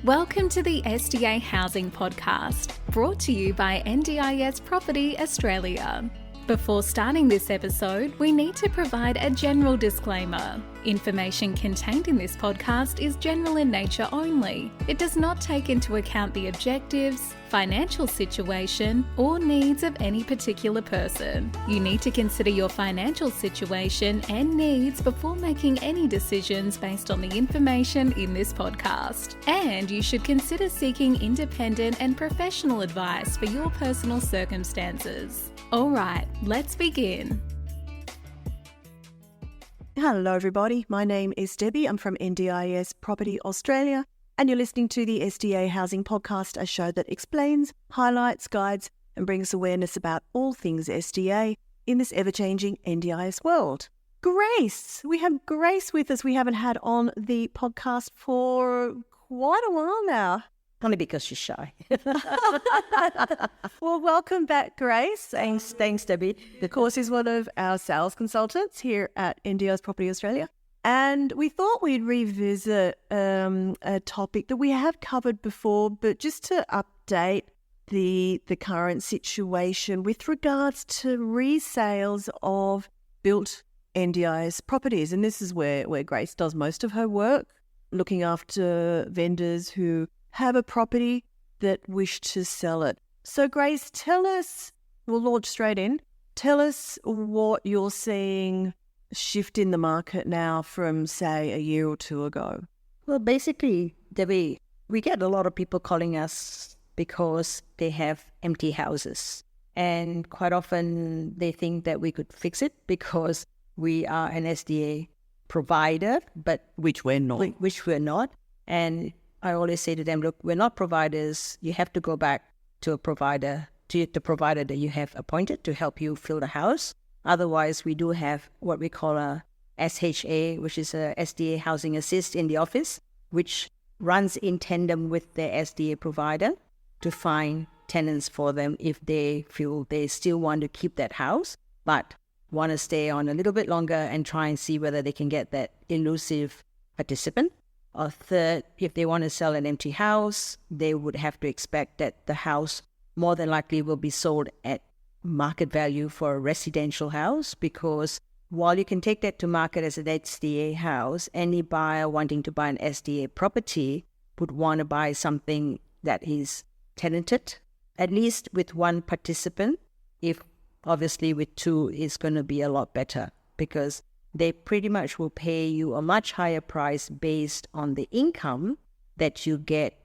Welcome to the SDA Housing Podcast, brought to you by Ndis Property Australia. Before starting this episode, we need to provide a general disclaimer. Information contained in this podcast is general in nature only. It does not take into account the objectives, financial situation, or needs of any particular person. You need to consider your financial situation and needs before making any decisions based on the information in this podcast. And you should consider seeking independent and professional advice for your personal circumstances. All right, let's begin. Hello everybody, my name is Debbie. I'm from Ndis Property Australia and you're listening to the SDA Housing Podcast, a show that explains, highlights, guides and brings awareness about all things SDA in this ever-changing Ndis world. Grace! We have Grace with us. We haven't had on the podcast for quite a while now. Only because she's shy. Well, welcome back, Grace. Thanks, Debbie. Of course, is one of our sales consultants here at Ndis Property Australia. And we thought we'd revisit a topic that we have covered before, but just to update the current situation with regards to resales of built Ndis properties. And this is where Grace does most of her work, looking after vendors who have a property that wish to sell it. So Grace, tell us, we'll launch straight in, tell us what you're seeing shift in the market now from, say, a year or two ago. Well, basically, Debbie, we get a lot of people calling us because they have empty houses. And quite often they think that we could fix it because we are an SDA provider, but which we're not. And I always say to them, look, we're not providers. You have to go back to a provider, to the provider that you have appointed to help you fill the house. Otherwise, we do have what we call a SHA, which is a SDA Housing Assist in the office, which runs in tandem with the SDA provider to find tenants for them if they feel they still want to keep that house, but want to stay on a little bit longer and try and see whether they can get that elusive participant. Or third, if they want to sell an empty house, they would have to expect that the house more than likely will be sold at market value for a residential house, because while you can take that to market as an SDA house, any buyer wanting to buy an SDA property would want to buy something that is tenanted, at least with one participant. If obviously with two, it's going to be a lot better, because they pretty much will pay you a much higher price based on the income that you get,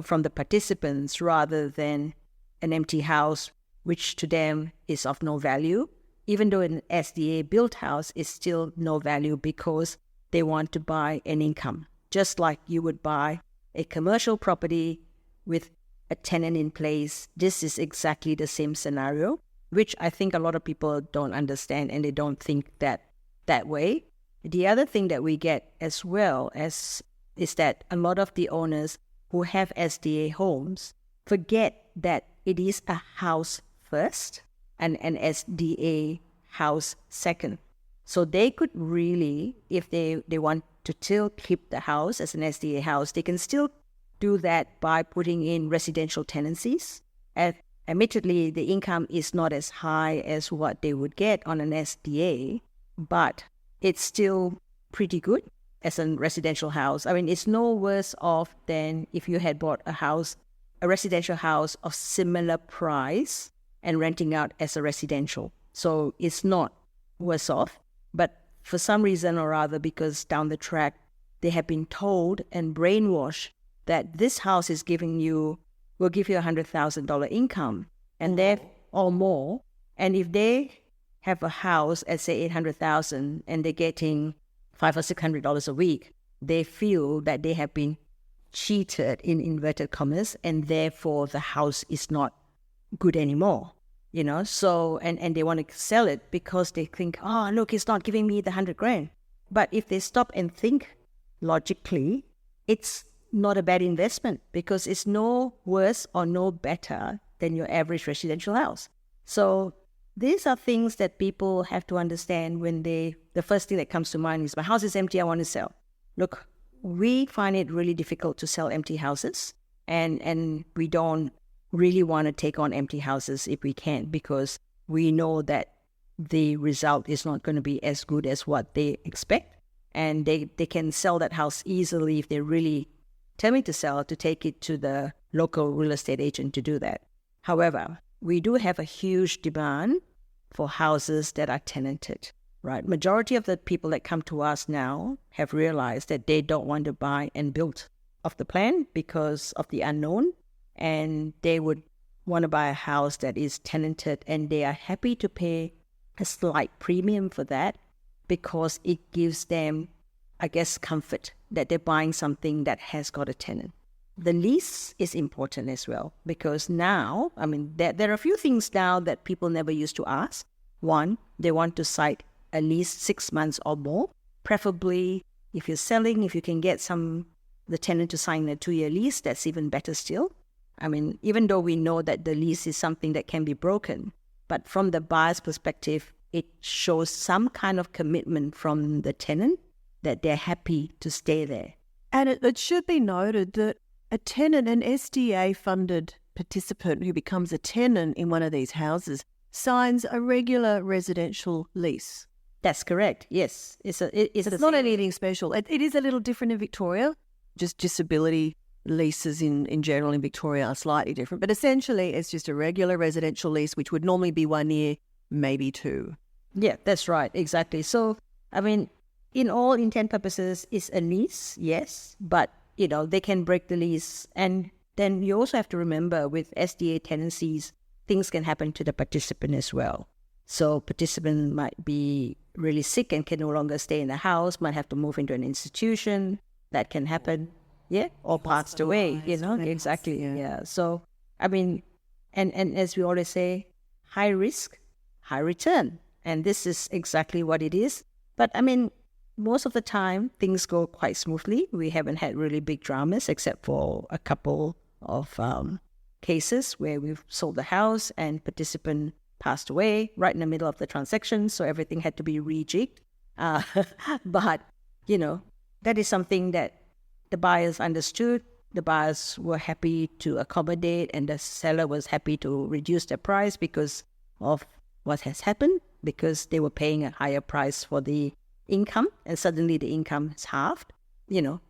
from the participants, rather than an empty house, which to them is of no value. Even though an SDA built house is still no value because they want to buy an income. Just like you would buy a commercial property with a tenant in place, this is exactly the same scenario, which I think a lot of people don't understand and they don't think that way. The other thing that we get as well is that a lot of the owners who have SDA homes forget that it is a house first and an SDA house second. So they could really, if they want to still keep the house as an SDA house, they can still do that by putting in residential tenancies. Admittedly, the income is not as high as what they would get on an SDA, but it's still pretty good as a residential house. I mean, it's no worse off than if you had bought a residential house of similar price and renting out as a residential. So it's not worse off. But for some reason or other, because down the track, they have been told and brainwashed that this house will give you $100,000 income or more. And if they have a house at say $800,000 and they're getting $500 or $600 a week, they feel that they have been cheated in inverted commas, and therefore the house is not good anymore. So and they want to sell it because they think, oh look, it's not giving me the $100,000. But if they stop and think logically, it's not a bad investment because it's no worse or no better than your average residential house. So these are things that people have to understand when the first thing that comes to mind is, my house is empty, I want to sell. Look, we find it really difficult to sell empty houses, and we don't really want to take on empty houses if we can, because we know that the result is not going to be as good as what they expect, and they can sell that house easily if they really tell me to sell, to take it to the local real estate agent to do that. However, we do have a huge demand for houses that are tenanted, right? Majority of the people that come to us now have realized that they don't want to buy and build off the plan because of the unknown, and they would want to buy a house that is tenanted, and they are happy to pay a slight premium for that because it gives them, I guess, comfort that they're buying something that has got a tenant. The lease is important as well, because now, I mean, there are a few things now that people never used to ask. One, they want to cite at least 6 months or more. Preferably, if you're selling, if you can get the tenant to sign a 2-year lease, that's even better still. I mean, even though we know that the lease is something that can be broken, but from the buyer's perspective, it shows some kind of commitment from the tenant that they're happy to stay there. And it should be noted that a tenant, an SDA-funded participant who becomes a tenant in one of these houses, signs a regular residential lease. That's correct, yes. It's not anything special. It is a little different in Victoria. Just disability leases in general in Victoria are slightly different. But essentially, it's just a regular residential lease, which would normally be 1 year, maybe 2. Yeah, that's right, exactly. So, I mean, in all intent purposes, it's a lease, yes, but, they can break the lease. And then you also have to remember with SDA tenancies, things can happen to the participant as well. So participant might be really sick and can no longer stay in the house, might have to move into an institution. That can happen, yeah, or passed away, exactly, yeah. So, I mean, and as we always say, high risk, high return. And this is exactly what it is. But, I mean, most of the time, things go quite smoothly. We haven't had really big dramas, except for a couple of cases where we've sold the house and participant passed away right in the middle of the transaction, so everything had to be rejigged. But, that is something that the buyers understood. The buyers were happy to accommodate, and the seller was happy to reduce the price because of what has happened, because they were paying a higher price for the income, and suddenly the income is halved,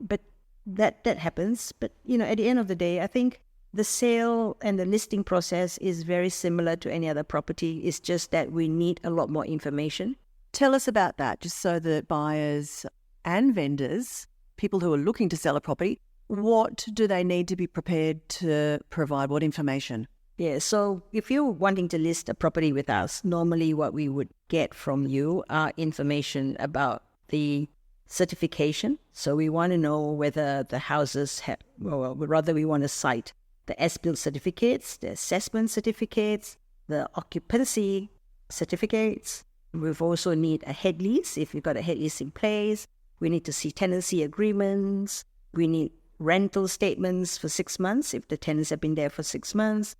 but that happens. But, at the end of the day, I think the sale and the listing process is very similar to any other property. It's just that we need a lot more information. Tell us about that, just so that buyers and vendors, people who are looking to sell a property, what do they need to be prepared to provide? What information? Yeah, so if you're wanting to list a property with us, normally what we would get from you are information about the certification. So we want to know whether the houses have, or rather we want to cite the as-built certificates, the assessment certificates, the occupancy certificates. We've also need a head lease. If you've got a head lease in place, we need to see tenancy agreements. We need rental statements for 6 months if the tenants have been there for 6 months.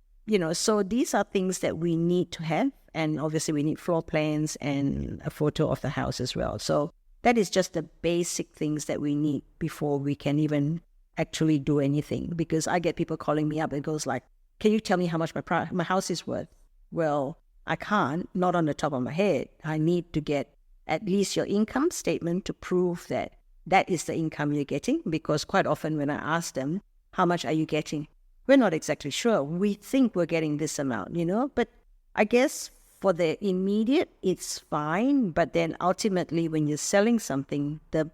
So these are things that we need to have. And obviously we need floor plans and a photo of the house as well. So that is just the basic things that we need before we can even actually do anything. Because I get people calling me up and goes like, can you tell me how much my house is worth? Well, I can't, not on the top of my head. I need to get at least your income statement to prove that that is the income you're getting. Because quite often when I ask them, how much are you getting? We're not exactly sure. We think we're getting this amount, but I guess for the immediate, it's fine. But then ultimately, when you're selling something, the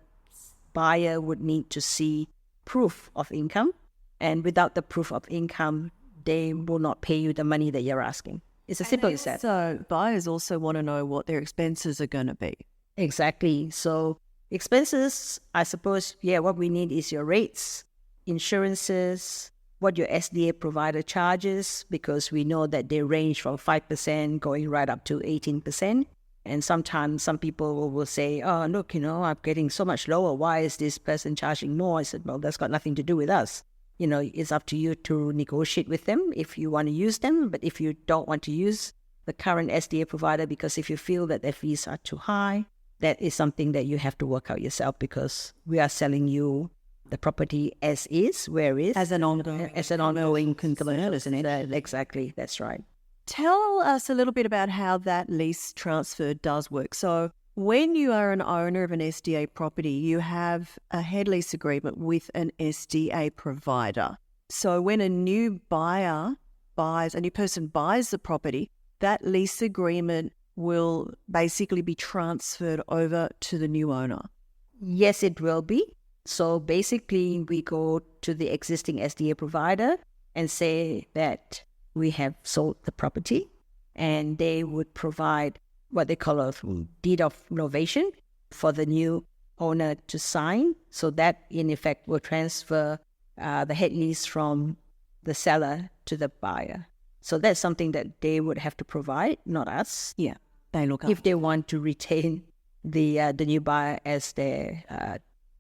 buyer would need to see proof of income. And without the proof of income, they will not pay you the money that you're asking. It's as simple as that. So buyers also want to know what their expenses are going to be. Exactly. So expenses, I suppose, what we need is your rates, insurances, what your SDA provider charges, because we know that they range from 5% going right up to 18%. And sometimes some people will say, oh, look, I'm getting so much lower. Why is this person charging more? I said, well, that's got nothing to do with us. It's up to you to negotiate with them if you want to use them. But if you don't want to use the current SDA provider, because if you feel that their fees are too high, that is something that you have to work out yourself, because we are selling you the property as is, where is. As an ongoing concern, isn't it? Exactly, that's right. Tell us a little bit about how that lease transfer does work. So when you are an owner of an SDA property, you have a head lease agreement with an SDA provider. So when a new person buys the property, that lease agreement will basically be transferred over to the new owner. Yes, it will be. So basically, we go to the existing SDA provider and say that we have sold the property, and they would provide what they call a deed of novation for the new owner to sign. So that, in effect, will transfer the head lease from the seller to the buyer. So that's something that they would have to provide, not us. Yeah, they look up. If they want to retain the new buyer as their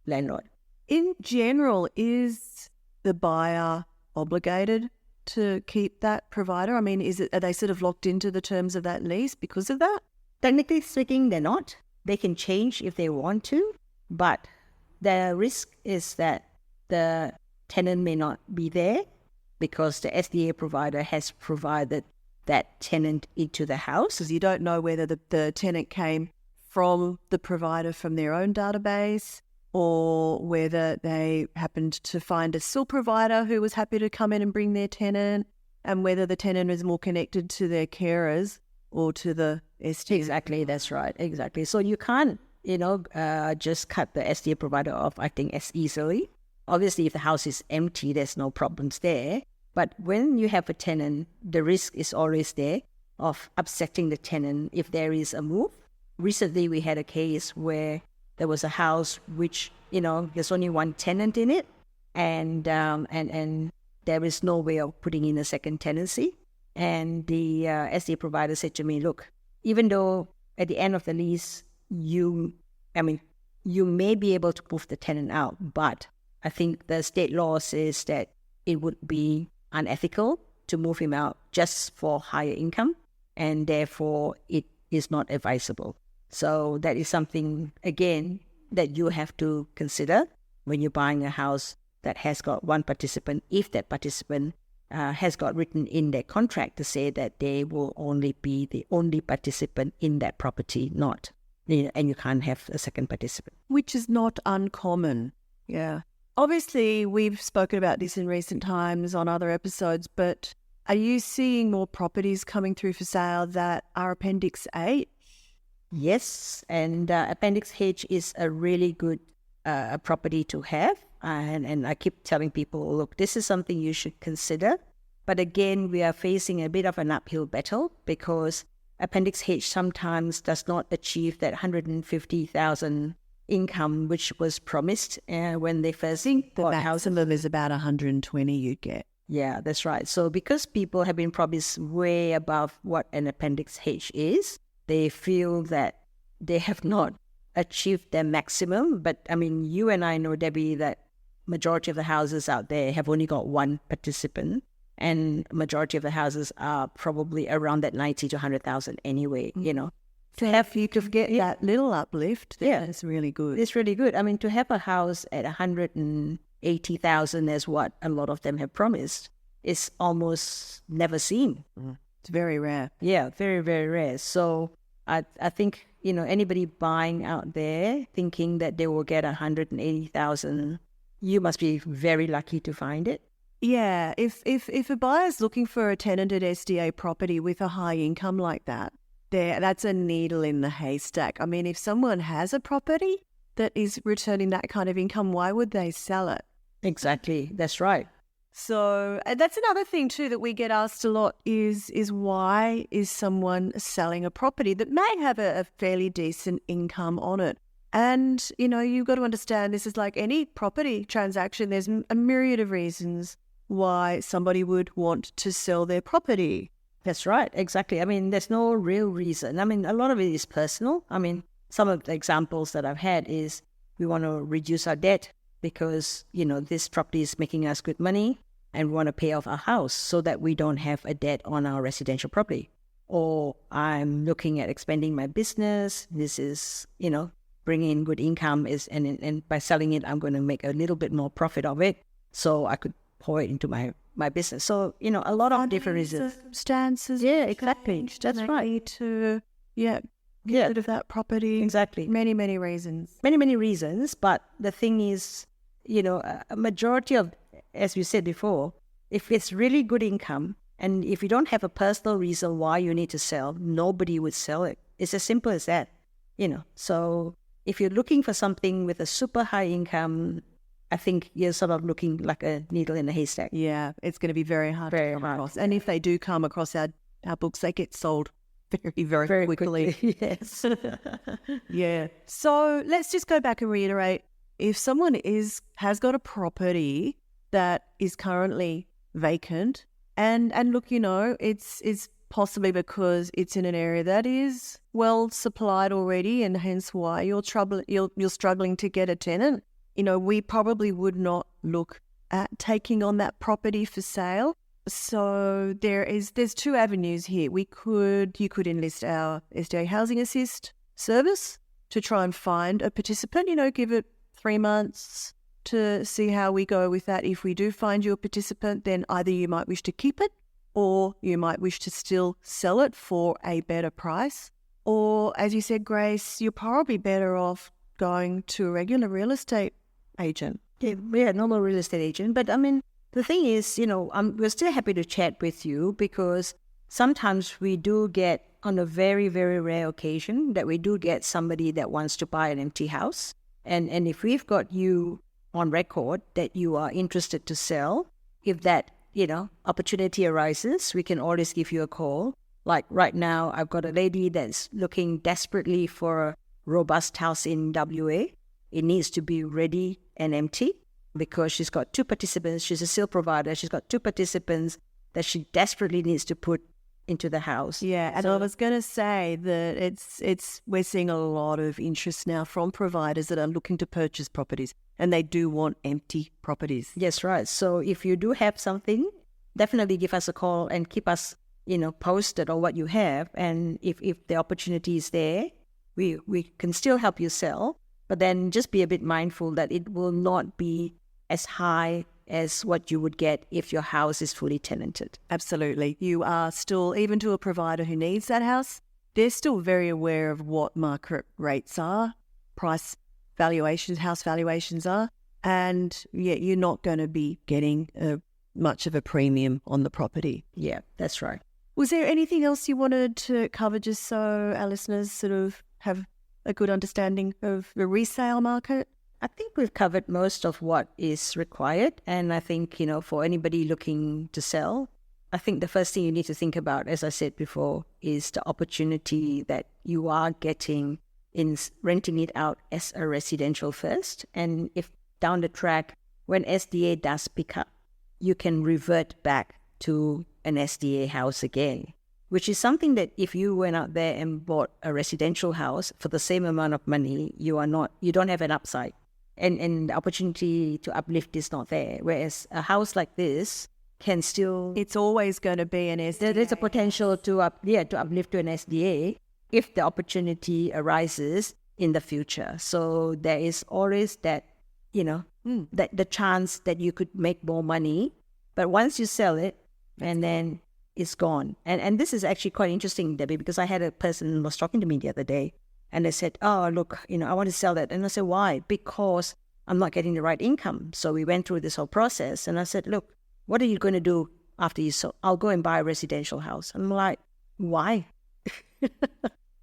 landlord. In general, is the buyer obligated to keep that provider? I mean, are they sort of locked into the terms of that lease because of that? Technically speaking, they're not. They can change if they want to, but the risk is that the tenant may not be there because the SDA provider has provided that tenant into the house. Because you don't know whether the tenant came from the provider from their own database, or whether they happened to find a still provider who was happy to come in and bring their tenant, and whether the tenant is more connected to their carers or to the SDA. Exactly, that's right, exactly. So you can't, just cut the SDA provider off, I think, as easily. Obviously, if the house is empty, there's no problems there. But when you have a tenant, the risk is always there of upsetting the tenant if there is a move. Recently, we had a case where there was a house which, there's only one tenant in it, and there is no way of putting in a second tenancy. And the SDA provider said to me, look, even though at the end of the lease, you may be able to move the tenant out, but I think the state law says that it would be unethical to move him out just for higher income, and therefore it is not advisable. So that is something, again, that you have to consider when you're buying a house that has got one participant, if that participant has got written in their contract to say that they will only be the only participant in that property, and you can't have a second participant. Which is not uncommon, yeah. Obviously, we've spoken about this in recent times on other episodes, but are you seeing more properties coming through for sale that are Appendix H? Yes, and Appendix H is a really good property to have. And I keep telling people, look, this is something you should consider. But again, we are facing a bit of an uphill battle because Appendix H sometimes does not achieve that 150,000 income which was promised when they first bought houses. The maximum is about 120 you get. Yeah, that's right. So because people have been promised way above what an Appendix H is, they feel that they have not achieved their maximum. But I mean, you and I know, Debbie, that majority of the houses out there have only got one participant, and majority of the houses are probably around that 90 to 100,000 anyway, To have you to get that little uplift, that's really good. It's really good. I mean, to have a house at 180,000 as what a lot of them have promised is almost never seen. It's very rare. Yeah, very, very rare. So I think, anybody buying out there thinking that they will get 180,000, you must be very lucky to find it. Yeah, if a buyer's looking for a tenanted SDA property with a high income like that, that's a needle in the haystack. I mean, if someone has a property that is returning that kind of income, why would they sell it? Exactly, that's right. So that's another thing too that we get asked a lot is why is someone selling a property that may have a fairly decent income on it? And, you've got to understand this is like any property transaction. There's a myriad of reasons why somebody would want to sell their property. That's right, exactly. I mean, there's no real reason. I mean, a lot of it is personal. I mean, some of the examples that I've had is we want to reduce our debt because, this property is making us good money and we want to pay off our house so that we don't have a debt on our residential property. Or I'm looking at expanding my business. This is, bring in good income and by selling it, I'm going to make a little bit more profit of it, so I could pour it into my business. So, a lot of different reasons. Circumstances. Yeah, exactly. That's right. Need to, get rid of that property. Exactly. Many, many reasons. Many reasons. But the thing is, a majority of, as we said before, if it's really good income, and if you don't have a personal reason why you need to sell, nobody would sell it. It's as simple as that, So if you're looking for something with a super high income, I think you're sort of looking like a needle in a haystack. Yeah, it's going to be very hard to come across. And if they do come across our books, they get sold very quickly. Yes. Yeah. So let's just go back and reiterate. If someone has got a property that is currently vacant, and look, it's possibly because it's in an area that is well supplied already, and hence why you're struggling to get a tenant. We probably would not look at taking on that property for sale. So there's two avenues here. You could enlist our SDA Housing Assist service to try and find a participant, give it 3 months to see how we go with that. If we do find you a participant, then either you might wish to keep it, or you might wish to still sell it for a better price. Or, as you said, Grace, you're probably better off going to a regular real estate agent. Yeah, normal real estate agent. But the thing is, we're still happy to chat with you, because sometimes we do get, on a very, very rare occasion, that we do get somebody that wants to buy an empty house. And if we've got you on record that you are interested to sell, if that, opportunity arises, we can always give you a call. Like right now, I've got a lady that's looking desperately for a robust house in WA. It needs to be ready and empty, because she's got 2 participants. She's a sale provider. She's got 2 participants that she desperately needs to put into the house. Yeah, and I was going to say that we're seeing a lot of interest now from providers that are looking to purchase properties, and they do want empty properties. Yes, right. So if you do have something, definitely give us a call and keep us, posted on what you have. And if the opportunity is there, we can still help you sell. But then just be a bit mindful that it will not be as high as what you would get if your house is fully tenanted. Absolutely. You are still, even to a provider who needs that house, they're still very aware of what market rates are, price valuations, house valuations are, and you're not going to be getting much of a premium on the property. Yeah, that's right. Was there anything else you wanted to cover, just so our listeners sort of have a good understanding of the resale market? I think we've covered most of what is required. And I think, for anybody looking to sell, I think the first thing you need to think about, as I said before, is the opportunity that you are getting in renting it out as a residential first. And if down the track, when SDA does pick up, you can revert back to an SDA house again, which is something that if you went out there and bought a residential house for the same amount of money, you don't have an upside. And the opportunity to uplift is not there. Whereas a house like this can still... It's always going to be an SDA. There's a potential to uplift to an SDA if the opportunity arises in the future. So there is always that, that the chance that you could make more money. But once you sell it, and then it's gone. And this is actually quite interesting, Debbie, because I had a person who was talking to me the other day. And they said, oh, look, I want to sell that. And I said, why? Because I'm not getting the right income. So we went through this whole process. And I said, look, what are you going to do after you sell? I'll go and buy a residential house. And I'm like, why?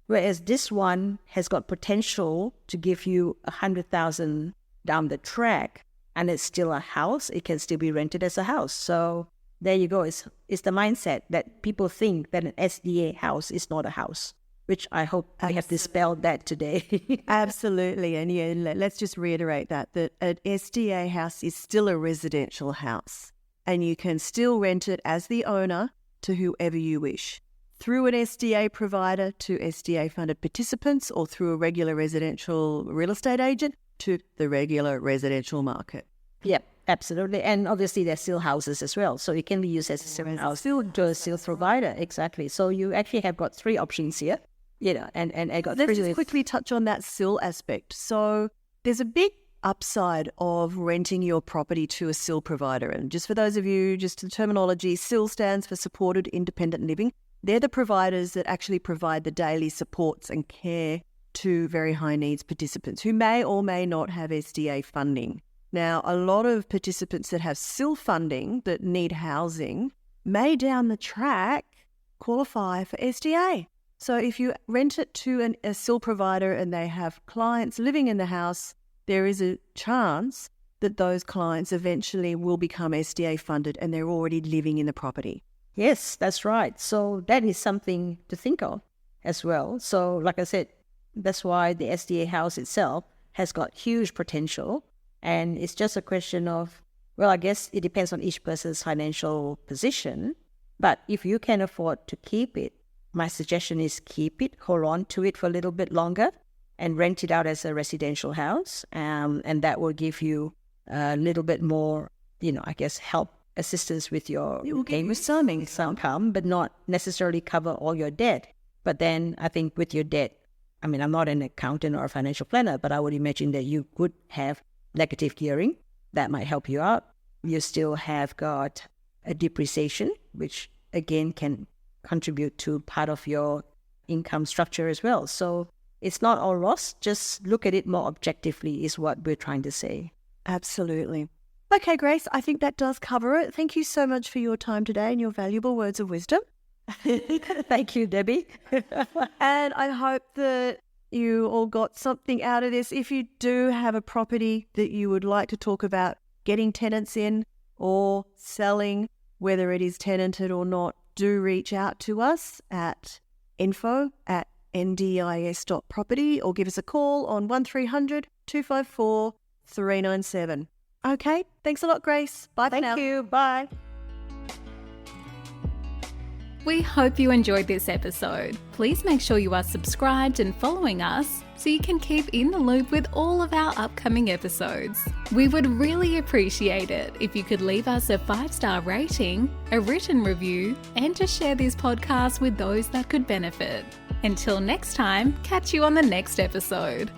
Whereas this one has got potential to give you 100,000 down the track. And it's still a house. It can still be rented as a house. So there you go. It's the mindset that people think that an SDA house is not a house, which I hope I have dispelled that today. Absolutely. And let's just reiterate that an SDA house is still a residential house, and you can still rent it as the owner to whoever you wish, through an SDA provider to SDA funded participants, or through a regular residential real estate agent to the regular residential market. Yep, absolutely. And obviously there's still houses as well. So it can be used as a house to a sales provider. Exactly. So you actually have got 3 options here. and I got Let's pretty just quickly touch on that SIL aspect. So there's a big upside of renting your property to a SIL provider. And just for those of you, just the terminology, SIL stands for Supported Independent Living. They're the providers that actually provide the daily supports and care to very high needs participants who may or may not have SDA funding. Now, a lot of participants that have SIL funding that need housing may down the track qualify for SDA. So if you rent it to a SIL provider and they have clients living in the house, there is a chance that those clients eventually will become SDA funded and they're already living in the property. Yes, that's right. So that is something to think of as well. So like I said, that's why the SDA house itself has got huge potential. And it's just a question of, well, I guess it depends on each person's financial position. But if you can afford to keep it, my suggestion is keep it, hold on to it for a little bit longer and rent it out as a residential house. And that will give you a little bit more, I guess, help, assistance with your some income, but not necessarily cover all your debt. But then I think with your debt, I'm not an accountant or a financial planner, but I would imagine that you could have negative gearing. That might help you out. You still have got a depreciation, which again can contribute to part of your income structure as well. So it's not all lost. Just look at it more objectively is what we're trying to say. Absolutely. Okay, Grace, I think that does cover it. Thank you so much for your time today and your valuable words of wisdom. Thank you, Debbie. And I hope that you all got something out of this. If you do have a property that you would like to talk about getting tenants in or selling, whether it is tenanted or not, do reach out to us at info@ndis.property or give us a call on 1300 254 397. Okay, thanks a lot, Grace. Bye for now. Thank you. Bye. We hope you enjoyed this episode. Please make sure you are subscribed and following us so you can keep in the loop with all of our upcoming episodes. We would really appreciate it if you could leave us a 5-star rating, a written review, and to share this podcast with those that could benefit. Until next time, catch you on the next episode.